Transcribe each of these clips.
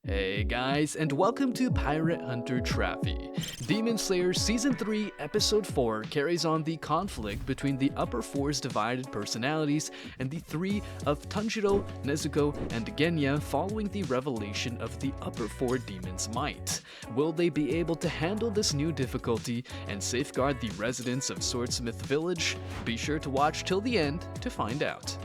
Hey guys, and welcome to Pirate Hunter Traffy. Demon Slayer Season 3, Episode 4 carries on the conflict between the upper four's divided personalities and the three of Tanjiro, Nezuko, and Genya following the revelation of the upper four demons' might. Will they be able to handle this new difficulty and safeguard the residents of Swordsmith Village? Be sure to watch till the end to find out.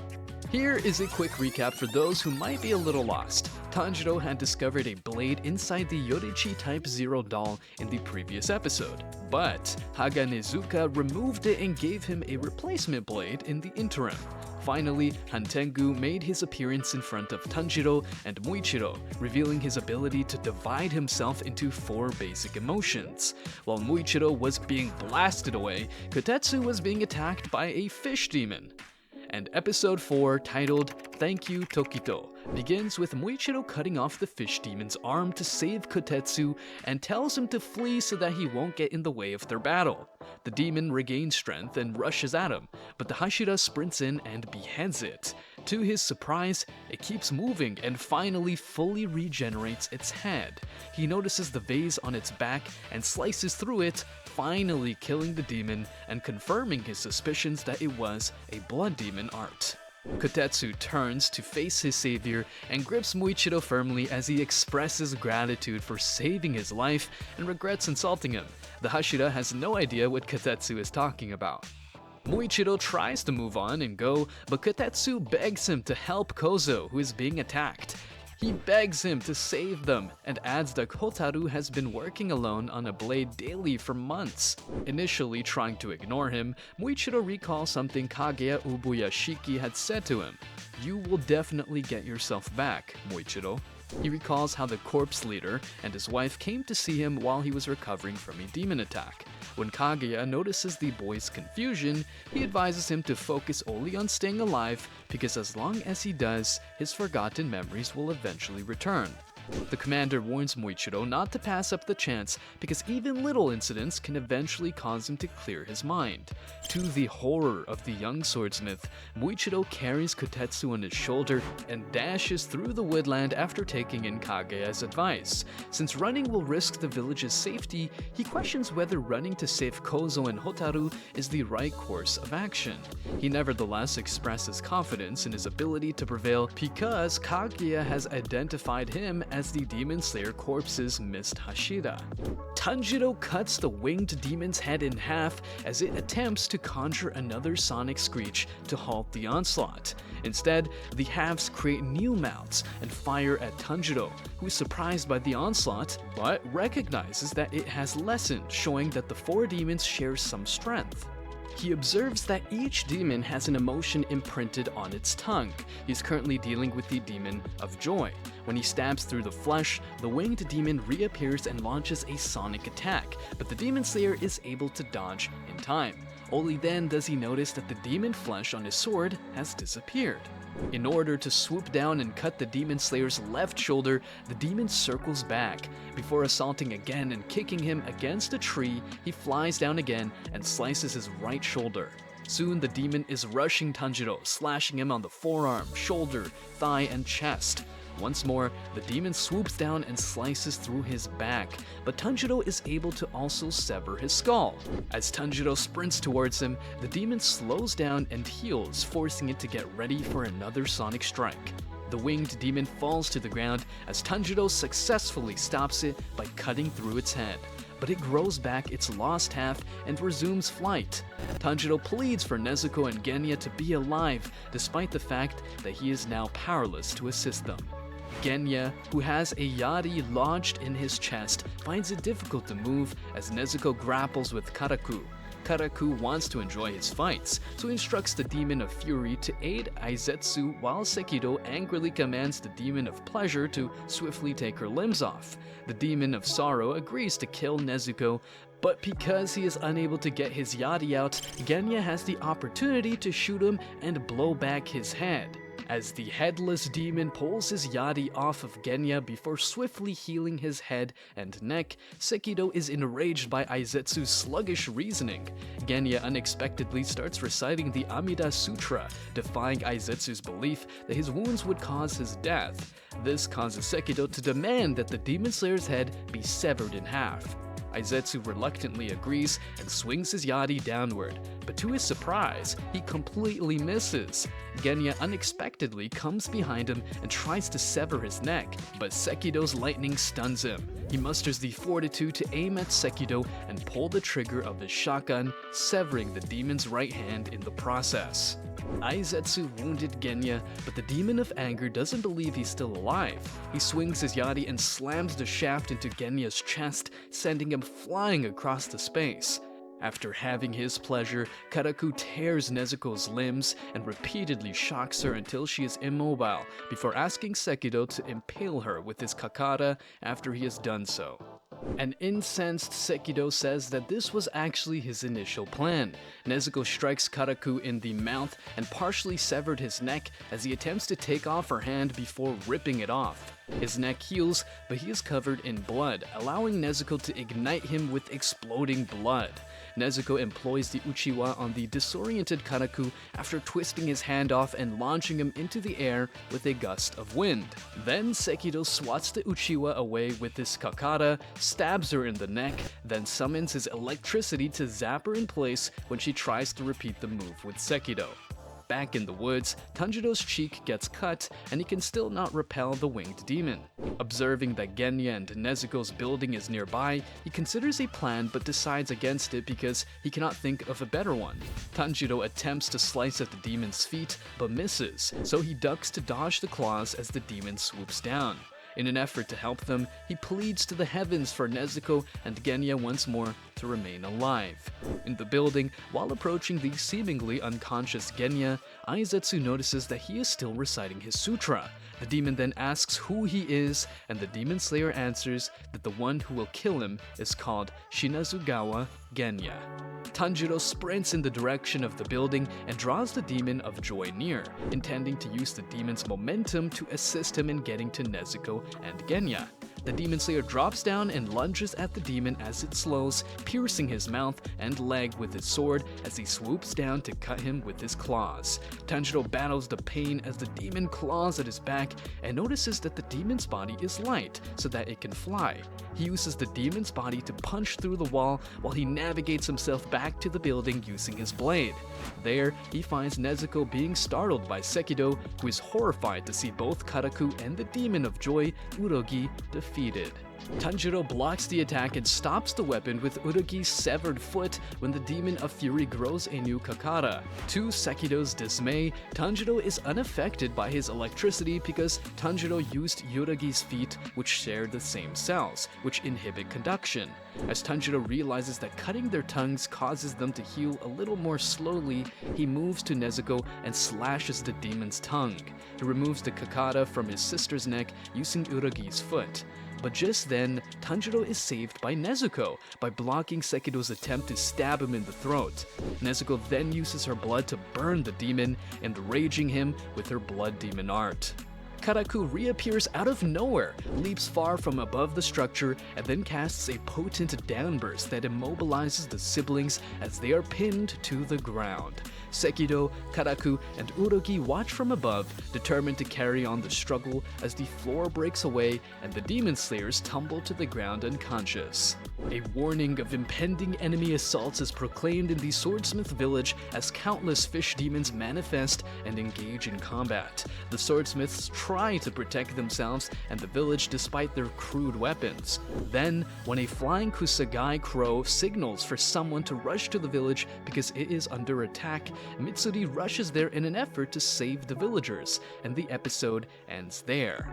Here is a quick recap for those who might be a little lost. Tanjiro had discovered a blade inside the Yorichi Type 0 doll in the previous episode, but Haga Nezuka removed it and gave him a replacement blade in the interim. Finally, Hantengu made his appearance in front of Tanjiro and Muichiro, revealing his ability to divide himself into four basic emotions. While Muichiro was being blasted away, Kotetsu was being attacked by a fish demon. And episode 4, titled Thank You Tokito, begins with Muichiro cutting off the fish demon's arm to save Kotetsu and tells him to flee so that he won't get in the way of their battle. The demon regains strength and rushes at him, but the Hashira sprints in and beheads it. To his surprise, it keeps moving and finally fully regenerates its head. He notices the vase on its back and slices through it, finally killing the demon and confirming his suspicions that it was a blood demon art. Kotetsu turns to face his savior and grips Muichiro firmly as he expresses gratitude for saving his life and regrets insulting him. The Hashira has no idea what Kotetsu is talking about. Muichiro tries to move on and go, but Kotetsu begs him to help Kozo, who is being attacked. He begs him to save them and adds that Hotaru has been working alone on a blade daily for months. Initially trying to ignore him, Muichiro recalls something Kaguya Ubuyashiki had said to him. "You will definitely get yourself back, Muichiro." He recalls how the corpse leader and his wife came to see him while he was recovering from a demon attack. When Kaguya notices the boy's confusion, he advises him to focus only on staying alive because as long as he does, his forgotten memories will eventually return. The commander warns Muichiro not to pass up the chance because even little incidents can eventually cause him to clear his mind. To the horror of the young swordsmith, Muichiro carries Kotetsu on his shoulder and dashes through the woodland after taking in Kaguya's advice. Since running will risk the village's safety, he questions whether running to save Kozo and Hotaru is the right course of action. He nevertheless expresses confidence in his ability to prevail because Kaguya has identified him as the Demon Slayer corpse's missed Hashira. Tanjiro cuts the winged demon's head in half as it attempts to conjure another sonic screech to halt the onslaught. Instead, the halves create new mouths and fire at Tanjiro, who is surprised by the onslaught but recognizes that it has lessened, showing that the four demons share some strength. He observes that each demon has an emotion imprinted on its tongue. He is currently dealing with the demon of joy. When he stabs through the flesh, the winged demon reappears and launches a sonic attack, but the Demon Slayer is able to dodge in time. Only then does he notice that the demon flesh on his sword has disappeared. In order to swoop down and cut the Demon Slayer's left shoulder, the demon circles back. Before assaulting again and kicking him against a tree, he flies down again and slices his right shoulder. Soon the demon is rushing Tanjiro, slashing him on the forearm, shoulder, thigh, and chest. Once more, the demon swoops down and slices through his back, but Tanjiro is able to also sever his skull. As Tanjiro sprints towards him, the demon slows down and heals, forcing it to get ready for another sonic strike. The winged demon falls to the ground as Tanjiro successfully stops it by cutting through its head. But it grows back its lost half and resumes flight. Tanjiro pleads for Nezuko and Genya to be alive, despite the fact that he is now powerless to assist them. Genya, who has a yari lodged in his chest, finds it difficult to move as Nezuko grapples with Karaku. Karaku wants to enjoy his fights, so he instructs the Demon of Fury to aid Aizetsu while Sekido angrily commands the Demon of Pleasure to swiftly take her limbs off. The Demon of Sorrow agrees to kill Nezuko, but because he is unable to get his yari out, Genya has the opportunity to shoot him and blow back his head. As the headless demon pulls his yari off of Genya before swiftly healing his head and neck, Sekido is enraged by Aizetsu's sluggish reasoning. Genya unexpectedly starts reciting the Amida Sutra, defying Aizetsu's belief that his wounds would cause his death. This causes Sekido to demand that the Demon Slayer's head be severed in half. Aizetsu reluctantly agrees and swings his yari downward, but to his surprise, he completely misses. Genya unexpectedly comes behind him and tries to sever his neck, but Sekido's lightning stuns him. He musters the fortitude to aim at Sekido and pull the trigger of his shotgun, severing the demon's right hand in the process. Aizetsu wounded Genya, but the demon of anger doesn't believe he's still alive. He swings his yari and slams the shaft into Genya's chest, sending him flying across the space. After having his pleasure, Karaku tears Nezuko's limbs and repeatedly shocks her until she is immobile, before asking Sekido to impale her with his kakara after he has done so. An incensed Sekido says that this was actually his initial plan. Nezuko strikes Karaku in the mouth and partially severed his neck as he attempts to take off her hand before ripping it off. His neck heals, but he is covered in blood, allowing Nezuko to ignite him with exploding blood. Nezuko employs the Uchiwa on the disoriented Karaku after twisting his hand off and launching him into the air with a gust of wind. Then Sekido swats the Uchiwa away with his kakara, stabs her in the neck, then summons his electricity to zap her in place when she tries to repeat the move with Sekido. Back in the woods, Tanjiro's cheek gets cut, and he can still not repel the winged demon. Observing that Genya and Nezuko's building is nearby, he considers a plan but decides against it because he cannot think of a better one. Tanjiro attempts to slice at the demon's feet, but misses, so he ducks to dodge the claws as the demon swoops down. In an effort to help them, he pleads to the heavens for Nezuko and Genya once more to remain alive. In the building, while approaching the seemingly unconscious Genya, Aizetsu notices that he is still reciting his sutra. The demon then asks who he is, and the demon slayer answers that the one who will kill him is called Shinazugawa Genya. Tanjiro sprints in the direction of the building and draws the demon of joy near, intending to use the demon's momentum to assist him in getting to Nezuko and Genya. The demon slayer drops down and lunges at the demon as it slows, piercing his mouth and leg with his sword as he swoops down to cut him with his claws. Tanjiro battles the pain as the demon claws at his back and notices that the demon's body is light so that it can fly. He uses the demon's body to punch through the wall while he navigates himself back to the building using his blade. There, he finds Nezuko being startled by Sekido, who is horrified to see both Karaku and the demon of joy, Urogi, defeated. Tanjiro blocks the attack and stops the weapon with Urogi's severed foot when the demon of fury grows a new kakara. To Sekido's dismay, Tanjiro is unaffected by his electricity because Tanjiro used Urogi's feet, which share the same cells, which inhibit conduction. As Tanjiro realizes that cutting their tongues causes them to heal a little more slowly, he moves to Nezuko and slashes the demon's tongue. He removes the kakara from his sister's neck using Urogi's foot. But just then, Tanjiro is saved by Nezuko by blocking Sekido's attempt to stab him in the throat. Nezuko then uses her blood to burn the demon, enraging him with her blood demon art. Karaku reappears out of nowhere, leaps far from above the structure, and then casts a potent downburst that immobilizes the siblings as they are pinned to the ground. Sekido, Karaku, and Urogi watch from above, determined to carry on the struggle as the floor breaks away and the demon slayers tumble to the ground unconscious. A warning of impending enemy assaults is proclaimed in the Swordsmith Village as countless fish demons manifest and engage in combat. The swordsmiths try to protect themselves and the village despite their crude weapons. Then, when a flying kusagai crow signals for someone to rush to the village because it is under attack, Mitsuri rushes there in an effort to save the villagers, and the episode ends there.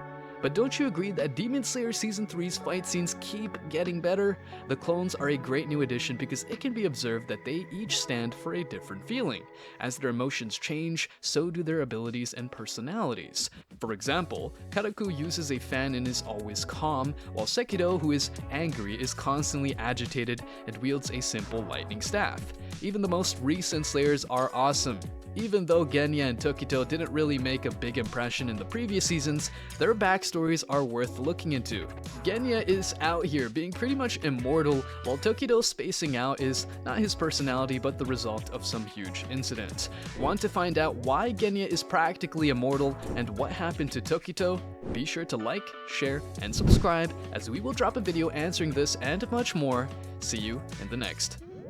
But don't you agree that Demon Slayer Season 3's fight scenes keep getting better? The clones are a great new addition because it can be observed that they each stand for a different feeling. As their emotions change, so do their abilities and personalities. For example, Karaku uses a fan and is always calm, while Sekido, who is angry, is constantly agitated and wields a simple lightning staff. Even the most recent Slayers are awesome. Even though Genya and Tokito didn't really make a big impression in the previous seasons, their backstories are worth looking into. Genya is out here being pretty much immortal, while Tokito spacing out is not his personality but the result of some huge incident. Want to find out why Genya is practically immortal and what happened to Tokito? Be sure to like, share, and subscribe as we will drop a video answering this and much more. See you in the next.